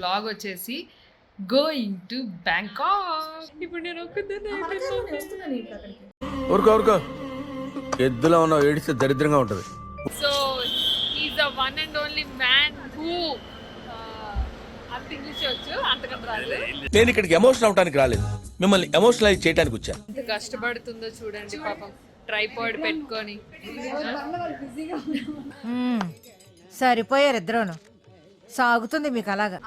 Blog వచ్చేసి going to Bangkok. ఇప్పుడు నేను ఊరుకో ఎద్దులో ఉన్న ఏడిస్తే దరిద్రంగా ఉంటది. So is the one and only man who అంత ఇంగ్లీష్ వచ్చు, అంతకంటే రాదు. నేను ఇక్కడికి ఎమోషన్ అవడానికి రాలేదు, మిమ్మల్ని ఎమోషనలైజ్ చేయడానికి వచ్చాను. ఎంత కష్టపడుతుందో చూడండి పాపం, ట్రైపాడ్ పెట్టుకొని. సరిపోయారు ఇద్దరును, సాగుతుంది మీకు అలాగా.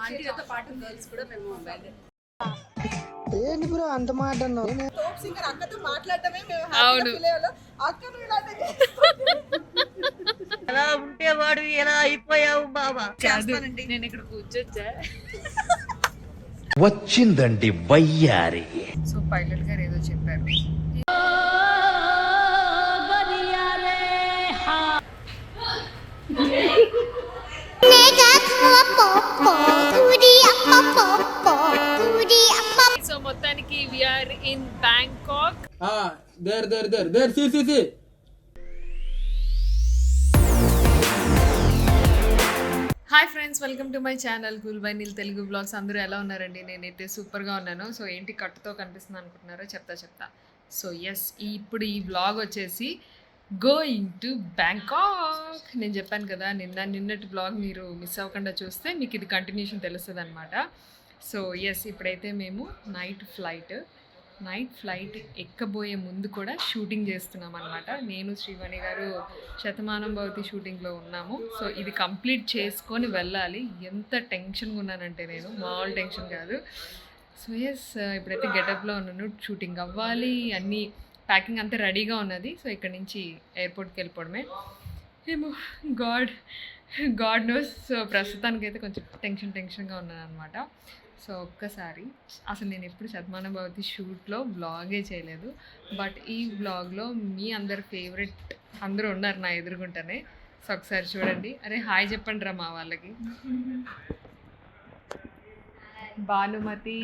ఏంటి బ్రో అంత మాట అన్నావు? అవును, ఎలా ఉంటే వాడు ఎలా అయిపోయావు బాబా. నేను ఇక్కడ కూర్చొచ్చా. వచ్చిందండి వయ్యారి. సో పైలట్ గారు ఏదో చెప్పారు. సో మొత్తానికి we are in Bangkok. There see hi friends, welcome to my channel cool by Neel Telugu blogs. అందరూ ఎలా ఉన్నారండి? నేనైతే సూపర్గా ఉన్నాను. సో ఏంటి కట్టుతో కనిపిస్తుంది అనుకుంటున్నారో చెప్తా. సో ఎస్, ఇప్పుడు ఈ బ్లాగ్ వచ్చేసి గోయింగ్ టు బ్యాంకాక్. నేను చెప్పాను కదా, నిన్నటి బ్లాగ్ మీరు మిస్ అవ్వకుండా చూస్తే మీకు ఇది కంటిన్యూషన్ తెలుస్తుంది అనమాట. సో ఎస్, ఇప్పుడైతే మేము నైట్ ఫ్లైట్ ఎక్కబోయే ముందు కూడా షూటింగ్ చేస్తున్నాం అనమాట. నేను శ్రీవాణి గారు శతమానం భవతి షూటింగ్లో ఉన్నాము. సో ఇది కంప్లీట్ చేసుకొని వెళ్ళాలి. ఎంత టెన్షన్గా ఉన్నానంటే నేను, మామూలు టెన్షన్ కాదు. సో ఎస్, ఇప్పుడైతే గెటప్లో ఉన్నాను, షూటింగ్ అవ్వాలి, అన్నీ ప్యాకింగ్ అంతా రెడీగా ఉన్నది. సో ఇక్కడ నుంచి ఎయిర్పోర్ట్కి వెళ్ళిపోవడమే. ఏమో గాడ్ నోస్. సో ప్రస్తుతానికైతే కొంచెం టెన్షన్గా ఉన్నాను అనమాట. సో ఒక్కసారి అసలు నేను ఎప్పుడు శతమానం భవతి షూట్లో బ్లాగే చేయలేదు, బట్ ఈ బ్లాగ్లో మీ అందరి ఫేవరెట్ అందరూ ఉన్నారు నా ఎదురుగుంటనే. సో ఒకసారి చూడండి. అరే హాయ్ చెప్పండి రా మా వాళ్ళకి. భానుమతి,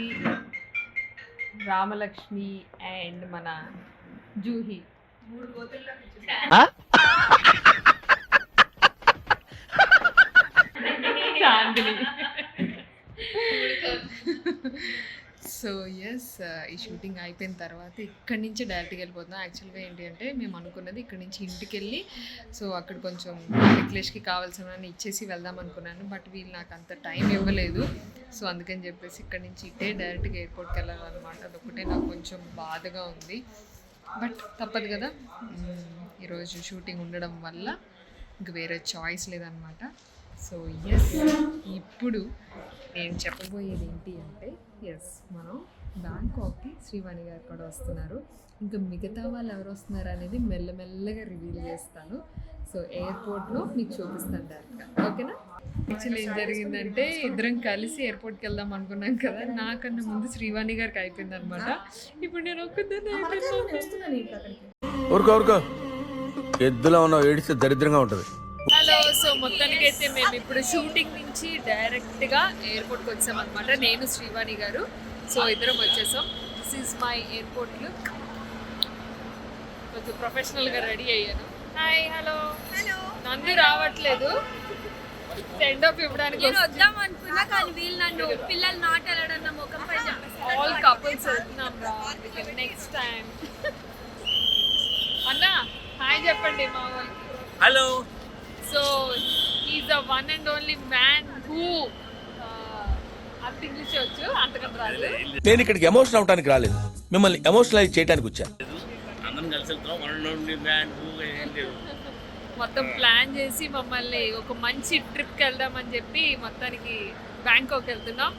రామలక్ష్మి అండ్ మన జూహి. చాందిని. సో ఎస్, ఈ షూటింగ్ అయిపోయిన తర్వాత ఇక్కడి నుంచి డైరెక్ట్గా వెళ్ళిపోతున్నాం. యాక్చువల్గా ఏంటి అంటే మేము అనుకున్నది ఇక్కడి నుంచి ఇంటికి వెళ్ళి సో అక్కడ కొంచెం నెక్లెస్కి కావాల్సినవన్నీ ఇచ్చేసి వెళ్దాం అనుకున్నాను, బట్ వీళ్ళు నాకు అంత టైం ఇవ్వలేదు. సో అందుకని చెప్పేసి ఇక్కడి నుంచి ఇట్టే డైరెక్ట్గా ఎయిర్పోర్ట్కి వెళ్ళాలన్నమాట. అదొకటే నాకు కొంచెం బాధగా ఉంది, బట్ తప్పదు కదా, ఈరోజు షూటింగ్ ఉండడం వల్ల ఇంక వేరే చాయిస్ లేదనమాట. సో ఎస్, ఇప్పుడు నేను చెప్పబోయేది ఏంటి అంటే, ఎస్ మనం బ్యాంకాక్కి శ్రీవాణి గారు కూడా వస్తున్నారు. ఇంకా మిగతా వాళ్ళు ఎవరు వస్తున్నారు అనేది మెల్లమెల్లగా రివీల్ చేస్తాను. సో ఎయిర్పోర్ట్లో మీకు చూపిస్తాను డైరెక్ట్గా, ఓకేనా? యాక్చువల్లీ ఏం జరిగిందంటే, ఇద్దరం కలిసి ఎయిర్పోర్ట్కి వెళ్దాం అనుకున్నాం కదా, నాకన్నా ముందు శ్రీవాణి గారికి అయిపోయింది అనమాట. ఇప్పుడు నేను ఊరుకో ఎద్దులో ఉన్న ఏడిస్తే దరిద్రంగా ఉంటది. హలో. సో మొత్తానికైతే మేము ఇప్పుడు షూటింగ్ నుంచి డైరెక్ట్గా ఎయిర్పోర్ట్కి వచ్చాం అనమాట, నేను శ్రీవాణి గారు. సో ఇద్దరం వచ్చేసాం. This is my airport look. కొంచెం ప్రొఫెషనల్గా రెడీ అయ్యాను. Hi, hello. నన్ను రావట్లేదు, సెండ్ ఆఫ్ ఇవ్వడానికి వద్దాం అనుకున్నా, కానీ వీళ్ళు నన్ను పిల్లలు నాట్ వెళ్ళడం ముఖం పై ఆల్ కపుల్స్ వెళ్తున్నాం రా, నెక్స్ట్ టైం. అన్నా హాయ్ చెప్పండి మా వాళ్ళకి. Hello. So is the one and only man who అంత ఇంగ్లీష్ వచ్చు, అంతకంటే రాదు. నేను ఇక్కడికి ఎమోషన్ అవడానికి రాలేదు, మిమ్మల్ని ఎమోషనలైజ్ చేయడానికి వచ్చాను. మొత్తం ప్లాన్ చేసి మమ్మల్ని ఒక మంచి ట్రిప్కి వెళ్దామని చెప్పి మొత్తానికి బ్యాంకాక్ వెళ్తున్నాం.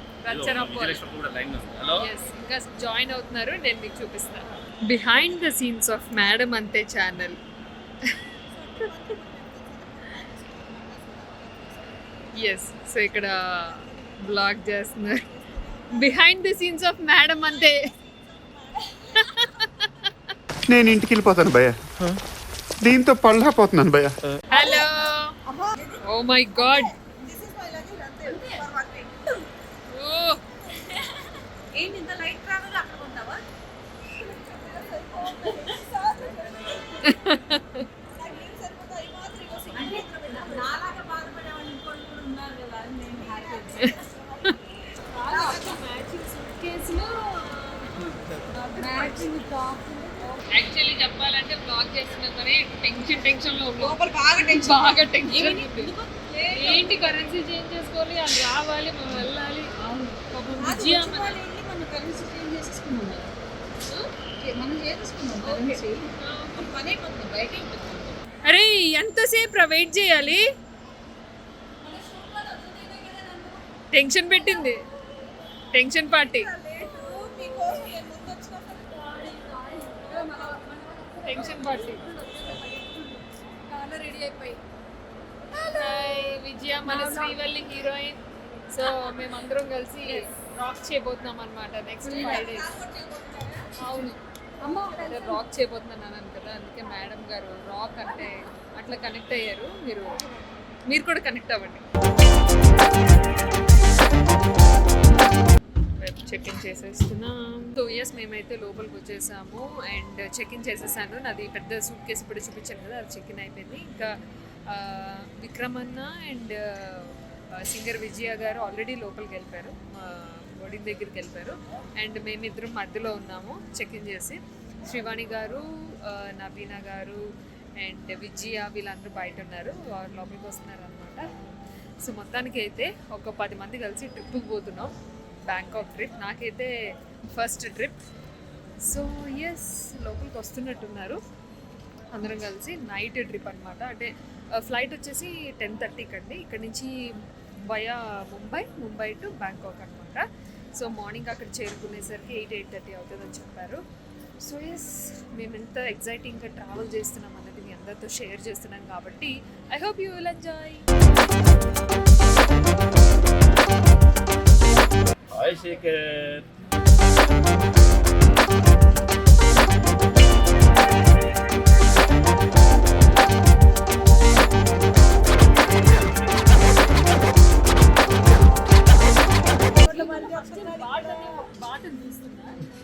ఇంకా జాయిన్ అవుతున్నారు, నేను మీకు చూపిస్తాను. Behind the scenes of madam అంతే ఛానల్. ఎస్, సో ఇక్కడ బ్లాగ్ చేస్తున్నారు. Behind the scenes of madam అంతే. నేను ఇంటికి వెళ్ళిపోతాను భయ్య, దీంతో పళ్ళపోతున్నాను భయ్య. హలో. Oh my god. ఏంటి ఇంత లైట్ ట్రావెల్ అక్కడ ఉంటావా? నాలాగా బాధపడేవాళ్ళు ఇంకోటి కూడా ఉన్నారు కదా, నేను హ్యాపీ. యాక్చువల్లీ చెప్పాలంటే బ్లాగ్ చేస్తున్నాం కానీ టెన్షన్ లో ఉన్నాం. బాగా టెన్షన్ ఏంటి కరెన్సీ చేంజ్ చేసుకోవాలి, అది రావాలి, మనం వెళ్ళాలి. పాపం విజయ అరే ఎంతసేపు వెయిట్ చేయాలి, టెన్షన్ పెట్టింది, tension party. Tension party ready అయిపోయి విజయ మన శ్రీవల్లి హీరోయిన్. సో మేమందరం కలిసి రాక్ చేయబోతున్నాం అనమాట నెక్స్ట్ 5 days. అవును అదే రాక్ చేయబోతున్నాను కదా, అందుకే మేడం గారు రాక్ అంటే అట్లా కనెక్ట్ అయ్యారు. మీరు కూడా కనెక్ట్ అవ్వండి. వెబ్ చెక్ ఇన్ చేసేస్తున్నాం. సో ఎస్ మేమైతే లోపలికి వచ్చేసాము అండ్ చెక్ ఇన్ చేసేసాను. నాది పెద్ద సూట్ కేసు ఇప్పుడు చూపించాను కదా, అది చెక్ ఇన్ అయిపోయింది. ఇంకా విక్రమన్న అండ్ సింగర్ విజయ గారు ఆల్రెడీ లోపలికి వెళ్ళిపోయారు, బోర్డింగ్ దగ్గరికి వెళ్ళిపోయారు. అండ్ మేమిద్దరం మధ్యలో ఉన్నాము చెక్ ఇన్ చేసి. శ్రీవాణి గారు, నవీనా గారు అండ్ విజయ వీళ్ళందరూ బయట ఉన్నారు, లోపలికి వస్తున్నారు అనమాట. సో మొత్తానికి అయితే ఒక 10 మంది కలిసి ట్రిప్కి పోతున్నాం, బ్యాంకాక్ ట్రిప్. నాకైతే ఫస్ట్ ట్రిప్. సో ఎస్ లోపలికి వస్తున్నట్టున్నారు అందరం కలిసి. నైట్ ట్రిప్ అనమాట. అంటే ఫ్లైట్ వచ్చేసి 10:30 కండి, ఇక్కడ నుంచి వయా ముంబై టు బ్యాంకాక్ అనమాట. సో మార్నింగ్ అక్కడ చేరుకునేసరికి 8-8:30 అవుతుందని చెప్పారు. సో ఎస్ మేము ఎంత ఎగ్జైటింగ్గా ట్రావెల్ చేస్తున్నాం అన్నది మీ అందరితో షేర్ చేస్తున్నాం కాబట్టి I hope you will enjoy. Hi Shekhar.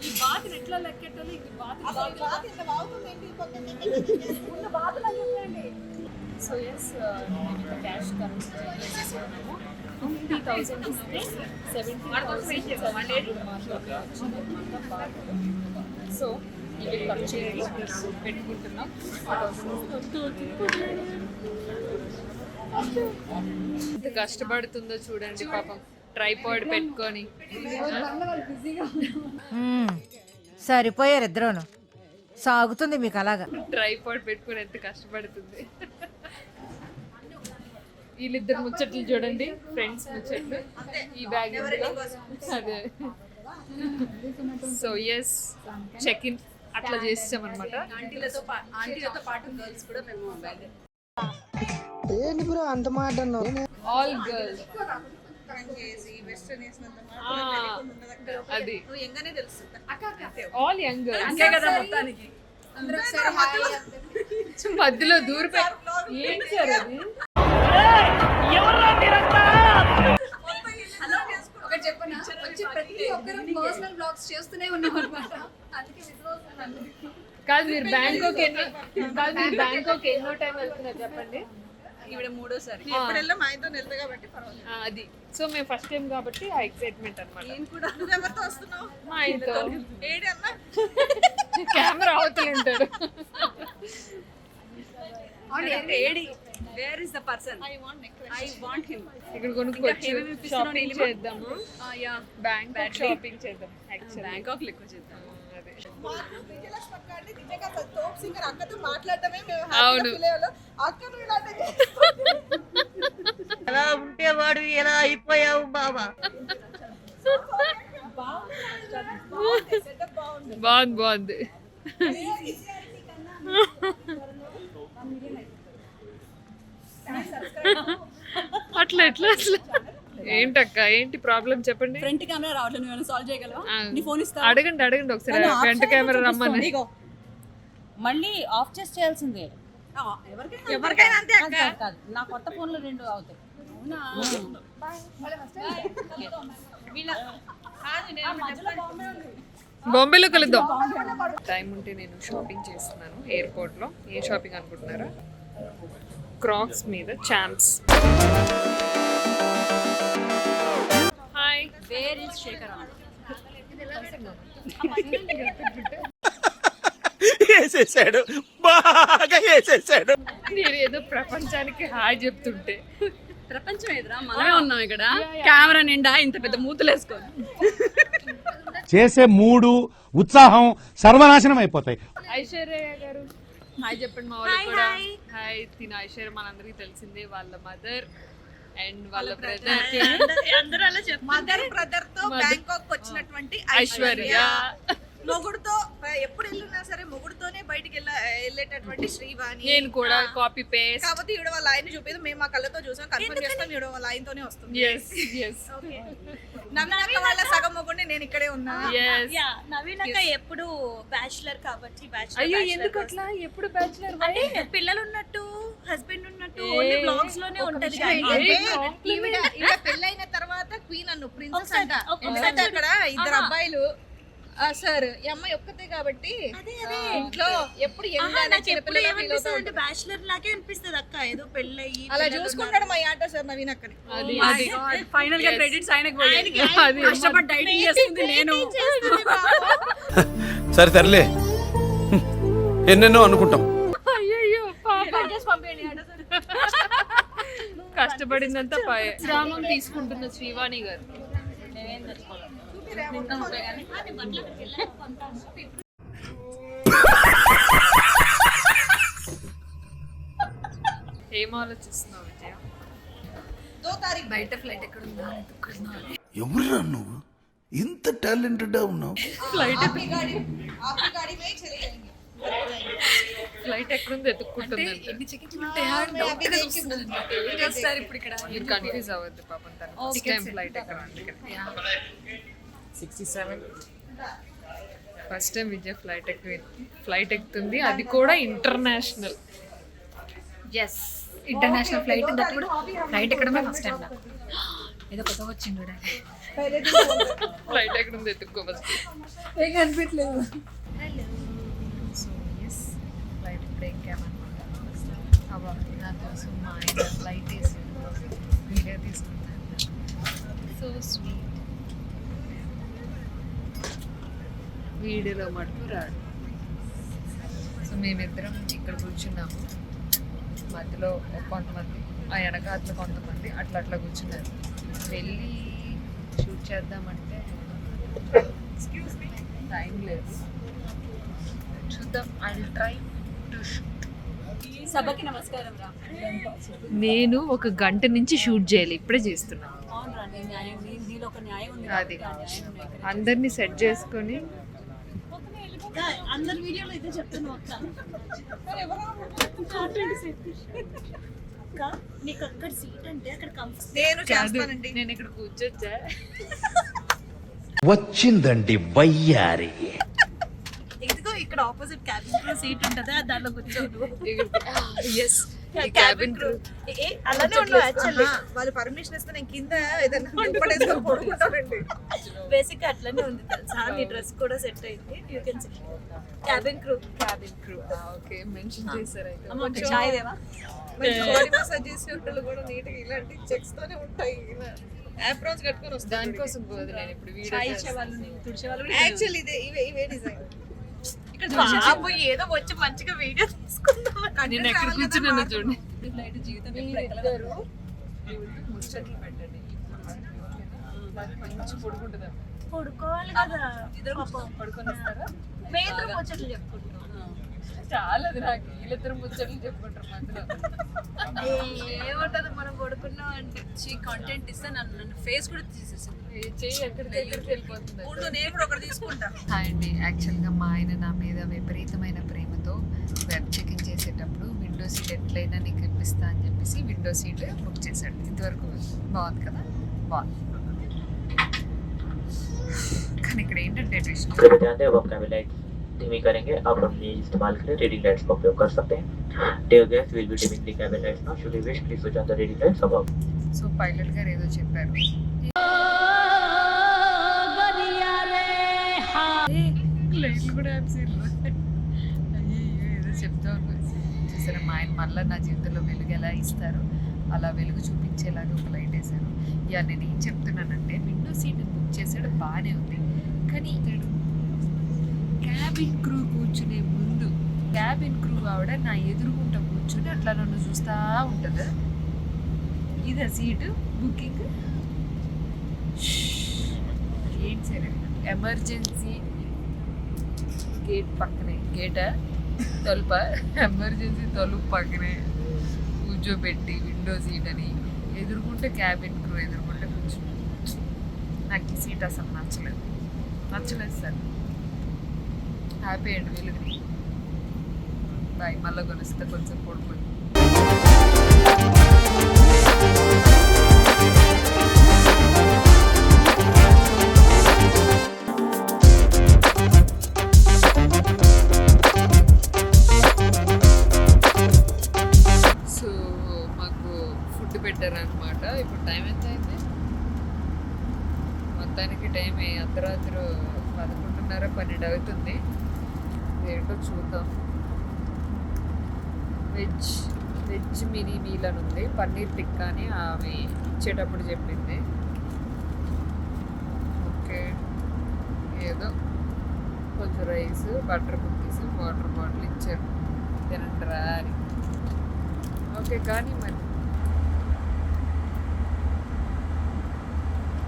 ఈ బాతులు ఎట్లా లెక్కెట్టాలి, సో ఎస్ క్యాష్ కరెన్సీ చేసేసుకున్నాము. 50,000 ఇస్తే 70,000 సో ఇవి ఖర్చు పెట్టుకుంటున్నాం. ఎంత కష్టపడుతుందో చూడండి పాపం, ట్రైపాడ్ పెట్టుకొని. సరిపోయారు ఇద్దరును, సాగుతుంది మీకు అలాగా. ట్రైపాడ్ పెట్టుకొని ఎంత కష్టపడుతుంది. వీళ్ళిద్దరు ముచ్చట్లు చూడండి, ఫ్రెండ్స్ ముచ్చట్లు. ఈ బ్యాగ్ అదే. సో ఎస్ చెక్ ఇన్ అట్లా చేసామన్నమాట. ఏంటి బ్రో అంత మాట అన్నావు? ఆల్ గర్ల్స్ అది ఆల్ యంగ్ గర్ల్స్ మధ్యలో దూరిపోయి ఏంటి సార్ అది. కాదు మీరు బ్యాంకాక్ ఎన్నో టైం వెళ్తున్నారు చెప్పండి? ఈవిడ 3వ సారి. అది సో మేము ఫస్ట్ టైం కాబట్టి ఆ ఎక్సైట్మెంట్ అనమాట. మా ఆయనతో కెమెరా అవతల ఉంటాడు. Where is the person? I want him. ఇక్కడ కొనుక్కోవచ్చు, షాపింగ్ చేద్దాము. బ్యాంకాక్ షాపింగ్ చేద్దాం. బ్యాంకాక్ ఎక్కువ చేద్దాం. అవును ఎలా ఉంటేవాడు ఎలా అయిపోయావు బాబా. బాగుంది. అట్లా ఏంటక్క, ఏంటి ప్రాబ్లం చెప్పండి. ఫ్రంట్ కెమెరా రావట్లేదు, నువ్వు సాల్వ్ చేయగలవా? నీ ఫోన్ ఇస్తా. అడగండి ఒకసారి ఫ్రంట్ కెమెరా రమ్మని. మళ్ళీ ఆఫ్ చేసి చేయాల్సిందే. ఎవరికైనా అంతే అక్క. కాదు నా కొత్త ఫోన్ లో 2 అవుతాయి. అవునా? బాంబేలో కలుద్దాం. టైం ఉంటే నేను షాపింగ్ చేస్తున్నాను ఎయిర్పోర్ట్ లో. ఏ షాపింగ్ అనుకుంటున్నారా? క్రాక్స్ మీద చాంప్స్. Hi, where is Shekhar? వేసేసాడు, బాగా వేసేసాడు. నేను ఏదో ప్రపంచానికి హాయ్ చెప్తుంటే ప్రపంచం ఎదురా మనమే ఉన్నాం ఇక్కడ కెమెరా నిండా ఇంత పెద్ద మూతులు వేసుకొని చేసే మూడు ఉత్సాహం సర్వనాశనం అయిపోతాయి. ఐశ్వర్య గారు హాయ్ చెప్పండి మా వాళ్ళకి కూడా. హాయ్. తిన ఐశ్వర్య మనందరికీ తెలిసిందే, వాళ్ళ మదర్ అండ్ వాళ్ళ బ్రదర్ అందరూ అలా చెప్పారు. మదర్ బ్రదర్ తో బ్యాంకాక్ వచ్చినటువంటి ఐశ్వర్య. మొగుడుతో ఎప్పుడు వెళ్ళినా సరే మొగుడుతోనే బయటికి వెళ్ళేటటువంటి శ్రీవాణి. నేను కూడా కాపీ పేస్ట్. కాబట్టి ఈవిడ వాళ్ళ ఆయన చూపేది మేము మా కళ్ళతో చూసాం, కన్ఫర్మ్ చేస్తాం ఈవిడ వాళ్ళ ఆయనతోనే వస్తుంది. నవీనక్క వాళ్ళ సగం మొగుడిని నేను ఇక్కడే ఉన్నా. నవీనక్క ఎప్పుడు బ్యాచులర్ కాబట్టి అయ్యో ఎందుకు అట్లా ఎప్పుడు బ్యాచులర్? అంటే పిల్లలు ఉన్నట్టు హస్బెండ్ ఉన్నట్టు ఓన్లీ బ్లాగ్స్ లోనే ఉంటది కానీ ఈవిడ పెళ్ళైన తర్వాత క్వీన్ అన్ను ప్రిన్సెస్ అంట. ఎందుకంటే అక్కడ ఇద్దరు అబ్బాయిలు సార్ ఈ అమ్మాయి ఒక్కతే కాబట్టి ఇంట్లో ఎప్పుడు బ్యాచులర్ లాగే అనిపిస్తుంది అక్క, ఏదో పెళ్ళయి అలా చూసుకుంటాడు మా ఆటో సార్ నవీన్ అక్కని. ఫైనల్ గా క్రెడిట్స్ ఆయనకి కష్టపడి డైటింగ్ చేస్తుంది నేను. సరే తరలే, ఎన్నెన్నో అనుకుంటాం. అయ్యయ్యో కష్టపడిందంతా విశ్రామం తీసుకుంటున్న శ్రీవాణి గారు. ఏం ఆలోచిస్తున్నావు విజయ? బయట ఫ్లైట్ ఎక్కడ ఉందా ఎవరురా నువ్వు ఇంత టాలెంటెడ్ ఉన్నావు? ఫ్లైట్ ఎక్కడుంది ఎత్తుక్కుంటుంది. మీరు కన్ఫ్యూజ్ అవ్వద్దు పాపం, తను ఫస్ట్ టైం ఫ్లైట్ ఎక్కడ అందుకని. 67 ఫస్ట్ టైం విజయ్ ఫ్లైట్ ఎక్కుతుంది, అది కూడా ఇంటర్నేషనల్. ఎస్, ఇంటర్నేషనల్ ఫ్లైట్ కూడా ఫ్లైట్ ఎక్కడమే ఫస్ట్ టైం. ఏదో కొత్తగా వచ్చింది ఫ్లైట్ ఎక్కడుంది ఎత్తుక్కో ఫస్ట్. కనిపించలేదు. సో ఎస్, ఫ్లైట్ ఇప్పుడు ఎక్కామన్నమాట. అవ్వ నా కోసం మా ఆయన ఫ్లైట్ వేసి వీడియో తీసుకున్నాను. So sweet. వీడియోలో మటుకు రాడు. సో మేమిద్దరం ఇక్కడ కూర్చున్నాము, మధ్యలో కొంతమంది ఆ వెనకాతలో కొంతమంది అట్లా అట్లా కూర్చున్నారు. వెళ్ళి షూట్ చేద్దామంటే టైం లేదు. చూద్దాం, I will try to shoot. సభకి నమస్కారం రా. నేను 1 గంట నుంచి షూట్ చేయాలి, ఇప్పుడే చేస్తున్నాను. అవునరా, నీ న్యాయం, నీలో ఒక న్యాయం ఉంది. అది అందరినీ సెట్ చేసుకొని అందరి వీడియోలో ఇదే చెప్తున్నావు అక్క. నీకు అక్కడ సీట్ అంటే అక్కడ నేను చేస్తానండి. నేను ఇక్కడ కూర్చొచ్చా. వచ్చిందండి వయ్యారి. ఇదిగో ఇక్కడ ఆపోజిట్ క్యాబిన్ క్రూ సీట్ ఉంటదా, దాంట్లో కూర్చోదు. ఎస్, క్యాబిన్ క్రూ అలానే ఉండదు యాక్చువల్లీ. వాళ్ళు పర్మిషన్ ఇస్తే నేను కింద ఏదైనా పడేసుకొని పడుకుంటానండి. బేసిక్ అట్లనే ఉంది తెలుసా. నీ డ్రెస్ కూడా సెట్ అయింది. You can see cabin crew. Okay, mention చేశారు అయితే. కొంచెం చాయ్ దేవా. బాడీ మసాజ్ చేసే వాళ్ళు కూడా నీట్ గా ఇలాంటి చెక్స్ తోనే ఉంటాయి. ఆప్రాన్స్ కట్టుకొని వస్తాను. దానికోసం పోదు నేను ఇప్పుడు వీడియో. చాయ్ ఇచ్చేవాళ్ళు, తుడిచేవాళ్ళు యాక్చువల్లీ ఇవే డిజైన్. ఇక్కడ ఏదో వచ్చి మంచిగా వీడియో తీసుకుందాం. నేను ఎక్కడ కూర్చున్నాను చూడండి. జీవితం ముచ్చట్లు పెట్టండి, మంచి పడుకుంటుందా? పడుకోవాలి కదా. ఇద్దరు పడుకొని వస్తారా? మేమిద్దరం ముచ్చట్లు చెప్పుకుంటాం. చాలా అది నాకు వీళ్ళిద్దరు ముచ్చట్లు చెప్పుకుంటారు మధ్యలో. ఏమంటది మనం పడుకున్నాం అంటే కంటెంట్ ఇస్తే నన్ను ఫేస్ కూడా తీసేసింది. చెయ్యి ఎక్కడికి వెళ్ళిపోతుంది. నేను కూడా ఒకటి తీసుకుంటా. హాయ్ అండి, యాక్చువల్గా మా ఆయన నా మీద విపరీతమైన ప్రేమతో వెబ్ చెకింగ్ చేసేటప్పుడు విండో సీట్ ఎట్లయినా నీకు ఇప్పిస్తా అని చెప్పేసి విండో సీట్ బుక్ చేశాడు. ఇంతవరకు బాగుంది కదా, బాగుంది. కానీ ఇక్కడ ఏంటంటే ట్విస్ట్, धीमी करेंगे आप अपने इस्तेमाल के लिए रीडिंग लाइट्स का उपयोग कर सकते हैं. Dear guests, we'll be dimming the cabin lights now. Should you wish, please switch on the reading lights above. So pilot గారు ఏదో చెప్పారు. లైట్లు కూడా ఆపేసారు. అయ్యో ఏదో చెప్తా ఉన్నారు. చూసారా, మా ఆయన మళ్ళీ నా జీవితంలో వెలుగు ఎలా ఇస్తారు అలా వెలుగు చూపించేలాగా ఒక లైట్ వేశారు. ఇక నేను ఏం చెప్తున్నానంటే, విండో సీట్ బుక్ చేశాడు, బాగానే ఉంది. కానీ ఇతడు క్యాబిన్ క్రూ కూర్చునే ముందు క్యాబిన్ క్రూ ఆవిడ నా ఎదురుగుంట కూర్చుని అట్లా నన్ను చూస్తూ ఉంటుంది. ఇదే సీటు బుకింగ్. ఏంటి సరే ఎమర్జెన్సీ గేట్ పక్కనే, గేటా తలుప, ఎమర్జెన్సీ తలుపు పక్కనే కూర్చోబెట్టి విండో సీట్ అని ఎదురుకుంటే క్యాబిన్ క్రూ ఎదురుకుంటే కూర్చుని. నాకు ఈ సీట్ అసలు నచ్చలేదు సార్. హ్యాపీ అండ్ వెలుగుని బాయ్. మళ్ళీ కొనిస్తే కొంచెం పడుకోండి. సో మాకు ఫుడ్ పెట్టారనమాట. ఇప్పుడు టైం ఎంత అయింది? మొత్తానికి టైం అర్ధరాత్రి 11:30, 12 అవుతుంది. ఏంటో చూద్దాం. వెజ్ మినీ మీల్ అని ఉంది, పన్నీర్ టిక్కా అని ఆమె ఇచ్చేటప్పుడు చెప్పింది. ఓకే, ఏదో కొంచెం rice, butter cookies, water bottle ఇచ్చారు, తినంటారా అని. ఓకే, కానీ మరి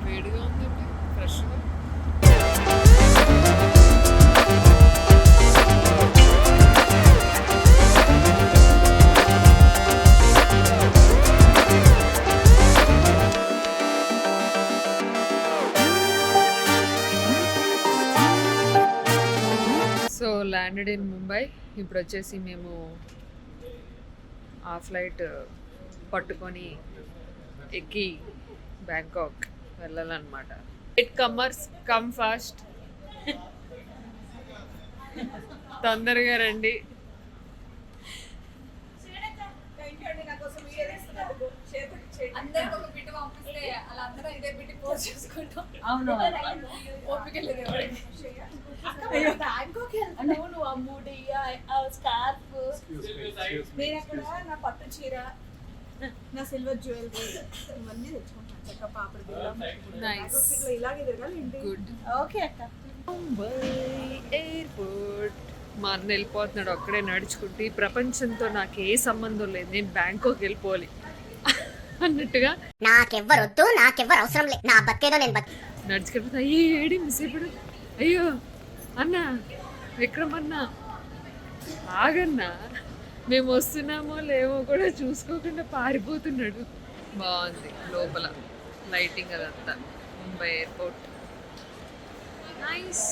వేడిగా ఉందండి, ఫ్రెష్గా. So landed in Mumbai. ఇప్పుడు వచ్చేసి మేము ఆ ఫ్లైట్ పట్టుకొని ఎక్కి బ్యాంకాక్ వెళ్ళాలన్నమాట. ఇట్ కమర్స్ కమ్ ఫాస్ట్, తొందరగా రండి. నేను అక్కడ నా పట్టు చీర, నా సిల్వర్ జ్యువెలరీ ఇవన్నీ తెచ్చుకుంటాను. చక్క పాపడి బిళ్ళ ఇలాగే తిరగాలి. గుడ్. ఓకే అక్క. ముంబై ఎయిర్పోర్ట్. మా అన్న వెళ్ళిపోతున్నాడు అక్కడే నడుచుకుంటూ. ఈ ప్రపంచంతో నాకు ఏ సంబంధం లేదు, నేను బ్యాంకాక్ వెళ్ళిపోవాలి అన్నట్టుగా. నాకెవ్వరొద్దు, నాకెవ్వరు అవసరం లేదు, నా బతికేదో నేను నడుచుకెళ్తా. అయ్యో ఏడి మిస్ ఇప్పుడు. అయ్యో అన్నా, విక్రమ్ అన్నా ఆగన్నా, మేము వస్తున్నామో లేవో కూడా చూసుకోకుండా పారిపోతున్నాడు. బాగుంది లోపల లైటింగ్ అదంతా. Mumbai airport nice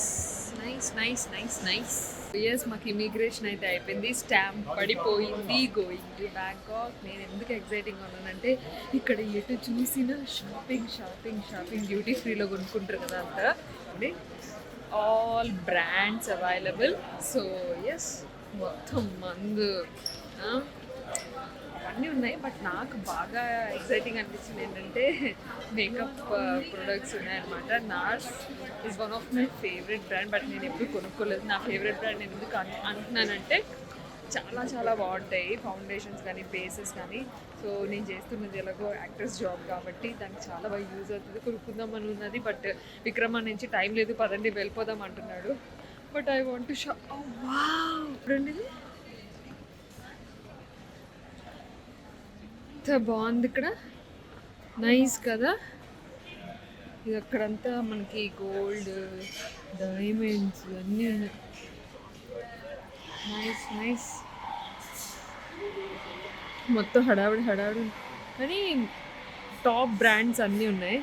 nice nice nice nice. Yes, మాకు ఇమిగ్రేషన్ అయితే అయిపోయింది, స్టాంప్ పడిపోయింది. Going to Bangkok. నేను ఎందుకు ఎక్సైటింగ్గా ఉన్నానంటే ఇక్కడ ఎటు చూసినా షాపింగ్ షాపింగ్ షాపింగ్. డ్యూటీ ఫ్రీలో కొనుక్కుంటారు కదా అంతా. All brands available. So yes, మొత్తం మందు అన్నీ ఉన్నాయి. బట్ నాకు బాగా ఎక్సైటింగ్ అనిపించింది ఏంటంటే మేకప్ ప్రొడక్ట్స్ ఉన్నాయన్నమాట. Nars is one of my favourite brand, but నేను ఎప్పుడు కొనుక్కోలేదు. నా ఫేవరెట్ బ్రాండ్ నేను ఎందుకు అంటున్నానంటే చాలా చాలా బాగుంటాయి ఫౌండేషన్స్ కానీ బేసెస్ కానీ. సో నేను చేస్తున్నది ఎలాగో యాక్టర్స్ జాబ్ కాబట్టి దానికి చాలా బాగా యూజ్ అవుతుంది. కొనుక్కుందాం అని ఉన్నది, బట్ విక్రమ నుంచి టైం లేదు, పదండి వెళ్ళిపోదాం అంటున్నాడు. But I want to show. Wow, చూడండి ఎంత బాగుంది ఇక్కడ. నైస్ కదా. ఇది అక్కడంతా మనకి గోల్డ్, డైమండ్స్ అన్నీ ఉన్నాయి. Nice nice. మొత్తం హడావిడి కానీ టాప్ బ్రాండ్స్ అన్నీ ఉన్నాయి.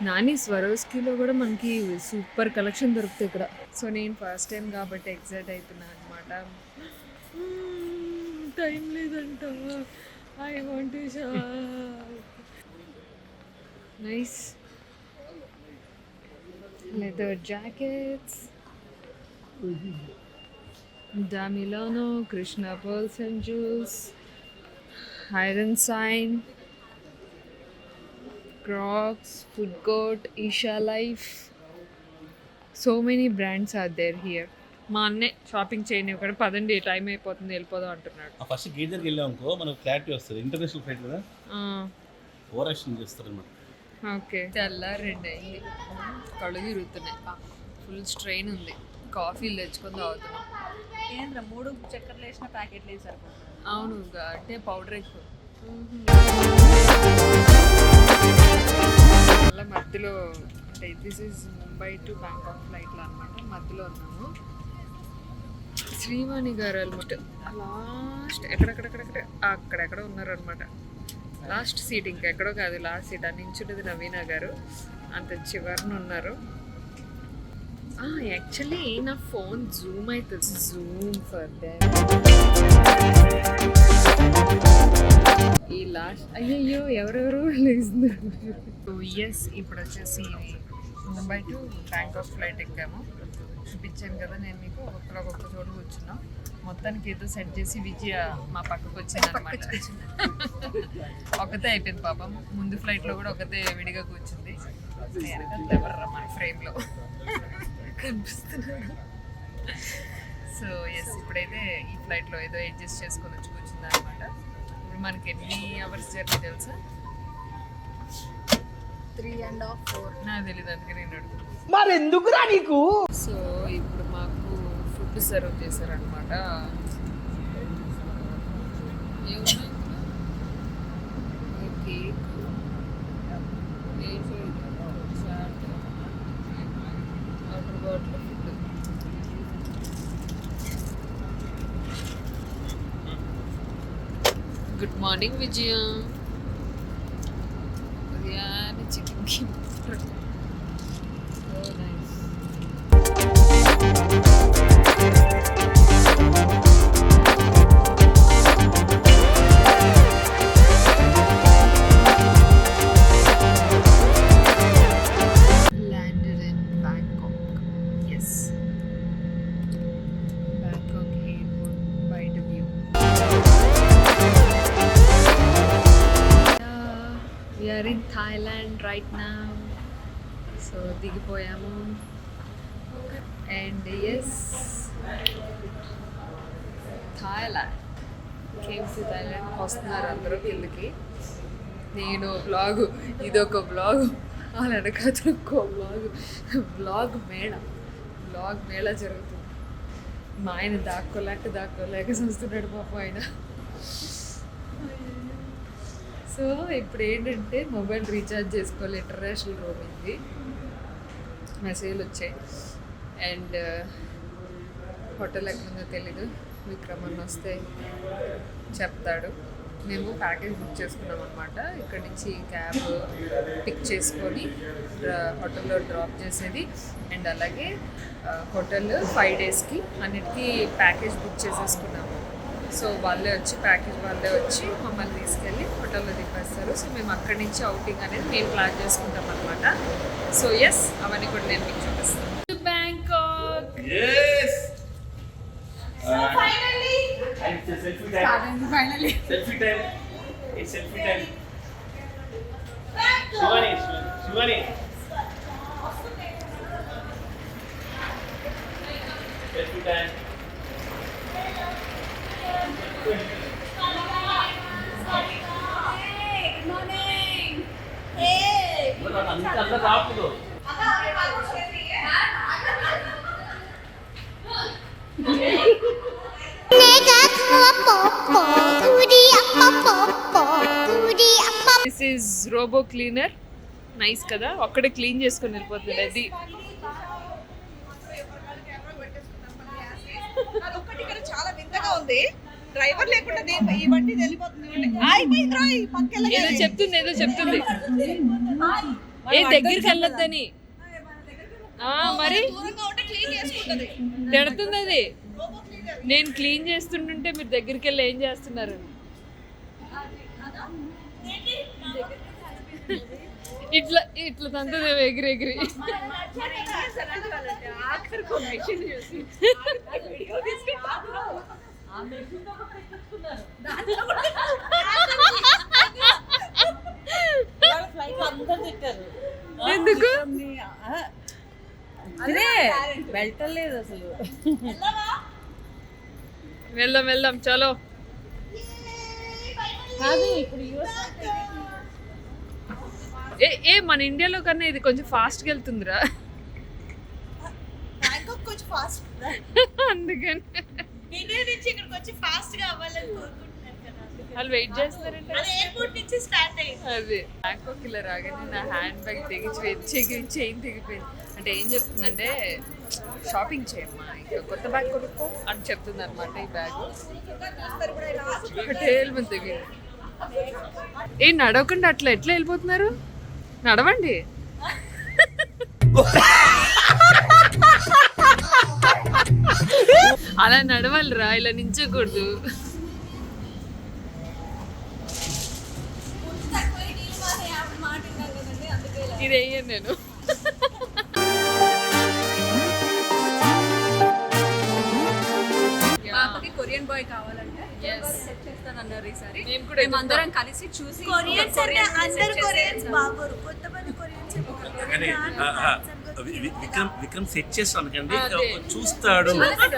నాని స్వరోస్కీలో కూడా మనకి సూపర్ కలెక్షన్ దొరుకుతాయి ఇక్కడ. సో నేను ఫస్ట్ టైం కాబట్టి ఎక్సైట్ అవుతున్నాను అనమాట. టైం లేదంట. I want to shop. Nice leather jackets, Da Milano, Krishna pearls and jewels, Iron Sign, Crocs, Food Court, Isha Life. So many brands are there here. మా అన్నే shopping చేయని ఒకటి, పదండి time అయిపోతుంది వెళ్ళిపోదాం అంటున్నాడు. ఫస్ట్ గేట్ దగ్గరికి వెళ్ళాం అనుకో మనకు క్లారిటీ వస్తుంది. ఇంటర్నేషనల్ ఫ్లైట్ కదా, ఓవర్ యాక్షన్ చేస్తారు అన్నమాట. ఓకే, తెల్లారి 2 అయింది, కళ్ళు తిరుగుతున్నాయి, ఫుల్ స్ట్రెయిన్ ఉంది. కాఫీలు తెచ్చుకొని తాగుతున్నాం. ఏంద్రా 3 చక్కెరలు వేసిన ప్యాకెట్లు వేసారు. అవును అంటే పౌడర్ ఎక్కువ. అలా మధ్యలో అంటే this is Mumbai to Bangkok ఫ్లైట్లో అనమాట. మధ్యలో ఉన్నాము. శ్రీవాణి గారు అనమాట లాస్ట్ అక్కడెక్కడ ఉన్నారు అనమాట. లాస్ట్ సీట్ ఇంకెక్కడో కాదు, లాస్ట్ సీట్ అని నించున్నది నవీన గారు, అంత చివరిన ఉన్నారు. యాక్చువల్లీ నా ఫోన్ జూమ్ అవుతుంది. జూమ్ ఫర్ ఈ లాస్ట్ అయ్యయ్యో ఎవరెవరు లేస్తున్నారు. ఎస్ ఇప్పుడు వచ్చేసి ముంబై టు బ్యాంకాక్ ఫ్లైట్ ఎక్కాము. చూపించాను కదా నేను మీకు, ఒక్కొక్క చోట కూర్చున్నాం. మొత్తానికి ఏదో సెట్ చేసి విజయ మా పక్కకు వచ్చింది అనమాట. ఒకతే అయిపోయింది పాపం. ముందు ఫ్లైట్లో కూడా ఒకతే విడిగా కూర్చుంది. ఎవర్రా మన ఫ్రేమ్లో కనిపిస్తున్నాడు. సో ఎస్ ఇప్పుడైతే ఈ ఫ్లైట్లో ఏదో అడ్జస్ట్ చేసుకొని వచ్చి కూర్చుంది అనమాట. ఇప్పుడు మనకి ఎన్ని అవర్స్ జర్నీ తెలుసా? 3.5 4 నాకు తెలీదు, అందుకే నేను అడుగుతాను. మరి ఎందుకురా నీకు? సో ఇప్పుడు మాకు ఫుడ్ సర్వ్ చేశారనమాట. Cake, chaat, water bottle, food. Good morning Vijaya. ఉదయాన్నే చికెన్ కి so nice. Landed in Bangkok. Yes. Bangkok airport by the view. We are in Thailand right now. So దిగిపోయాము. And yes, Thailand. Came to Thailand. వస్తున్నారు అందరూ కిందకి. నేను blog, ఇదొక blog, వాళ్ళ వెనకాల ఇంకో బ్లాగ్ మేళ జరుగుతుంది. మా ఆయన దాక్కోలేక చూస్తున్నాడు పాపం ఆయన. సో ఇప్పుడు ఏంటంటే మొబైల్ రీఛార్జ్ చేసుకోవాలి, ఇంటర్నేషనల్ రోమింగ్ది మెసేజ్లు వచ్చాయి. అండ్ హోటల్ ఎక్కడుందో తెలీదు, విక్రమన్ వస్తే చెప్తాడు. మేము ప్యాకేజ్ బుక్ చేసుకున్నాం అనమాట. ఇక్కడ నుంచి క్యాబ్ పిక్ చేసుకొని హోటల్లో డ్రాప్ చేసేది. అండ్ అలాగే హోటల్ 5 డేస్కి అన్నిటికీ ప్యాకేజ్ బుక్ చేసేసుకున్నాము. సో ప్యాకేజ్ వాళ్ళే వచ్చి మమ్మల్ని తీసుకెళ్ళి హోటల్లో దింపేస్తారు. సో మేము అక్కడి నుంచి అవుటింగ్ అనేది మేము ప్లాన్ చేసుకుంటాం అనమాట. సో ఎస్ అవన్నీ కూడా నేను మీకు చూపిస్తాను. Bangkok. Finally. It's a selfie time. Finally. Selfie time. It's selfie time. Shivani. Selfie time. Hey, good morning. अंदर रापदो. This is robo cleaner. Nice కదా, ఒక్కడే క్లీన్ చేసుకొని వెళ్ళిపోతుంది. అది అదొక్కటి ఇక్కడ చాలా వింతగా ఉంది. డ్రైవర్ లేకుండా ఈ బండి వెళ్ళిపోతుంది. అయిపోయిందిరా, ఈ పక్కన ఏదో చెప్తుంది ఏ దగ్గరికి వెళ్ళొద్దని. మరి దూరంగా ఉంటే క్లీన్ చేసుకుంటది. తిడుతుంది అది. నేను క్లీన్ చేస్తుంటుంటే మీరు దగ్గరికి వెళ్ళి ఏం చేస్తున్నారు? ఇట్లా తంతుంది ఎగిరి. ఎందుకు వెళ్ళలేదు అసలు. వెళ్దాం చలో. ఏ మన ఇండియాలో కన్నా ఇది కొంచెం ఫాస్ట్గా వెళ్తుందిరా. బ్యాంకాక్ కొంచెం ఫాస్ట్ అందుకని ఇండియా నుంచి ఇక్కడికి వచ్చి ఫాస్ట్ గా అవ్వాలని కోరుకుంటున్నాను కదా అందుకని. వాళ్ళు వెయిట్ చేస్తున్నారంటే అది ఎయిర్పోర్ట్ నుంచి స్టార్ట్ అయ్యింది. అది బ్యాంకాక్ ఇలా రాగానే నా హ్యాండ్ బ్యాగ్ తెగిపోయింది, చైన్ తెగిపోయింది. అంటే ఏం చెప్తుందంటే షాపింగ్ చేయమ్మా, ఇంకా కొత్త బ్యాగ్ కొనుక్కో అని చెప్తుంది అనమాట. ఈ బ్యాగ్ హోటల్ మంది తెగింది. ఏం నడవకుండా అట్లా ఎట్లా వెళ్ళిపోతున్నారు? నడవండి. అలా నడవాలిరా, ఇలా నించకూడదు. ఇది వేయను నేను. కొరియన్ బాయ్ కావాలంటే Yes. సెట్ చేస్తానన్నారు ఈసారి. మేము కూడా మేము అందరం కలిసి చూసి కొరియన్స్ అంటే అందరు కొరియన్స్ బాగోరు, కొంతమంది కొరియన్స్ విక్రమ్ సెట్ చేస్తాను కండి, అదే. చూస్తాడు.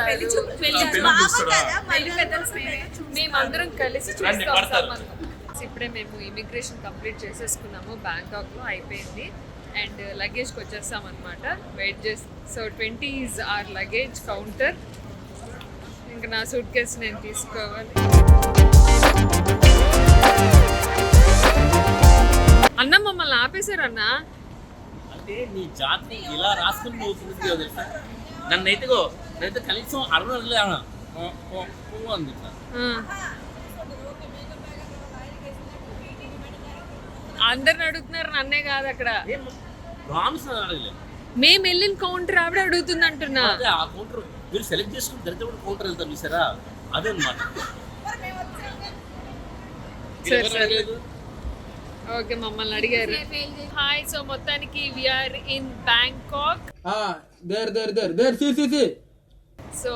పెళ్లి చూపులు మేమందరం కలిసి రండి, పడతారు. చూస్తాం. ఇప్పుడే మేము ఇమిగ్రేషన్ కంప్లీట్ చేసేసుకున్నాము, బ్యాంకాక్లో అయిపోయింది. అండ్ లగేజ్కి వచ్చేస్తాం అనమాట. వెయిట్ చేసి so 20 is our luggage counter. ఇంకా నా సూట్ కేసు నేను తీసుకోవాలి. అన్న మమ్మల్ని ఆపేశారు అన్న. అంటే నీ జాతి ఇలా రాసుకుని నువ్వు చూపించావు తెలుసా. నన్నైతే కనీసం అడగలే అంది ఇట్లా. అందరిని అడుగుతున్నారు, నన్నే కాదు. అక్కడ ప్రామిస్ అడగలేదు. మేము వెళ్ళిన కౌంటర్ ఆవిడ అడుగుతుంది అంటున్నా. అదే ఆ కౌంటర్ మీరు సెలెక్ట్ చేసుకుని దరిద్ర కూడా కౌంటర్ వెళ్తారు చూసారా, అదే అనమాట. ఓకే, మమ్మల్ని అడిగారు. హాయ్, సో మొత్తానికి వీఆర్ ఇన్ బ్యాంకాక్. సో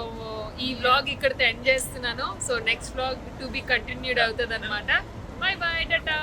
ఈ వ్లాగ్ ఇక్కడితో ఎండ్ చేస్తున్నాను. So next vlog to be continued అవుతుంది అనమాట. By by, Tata.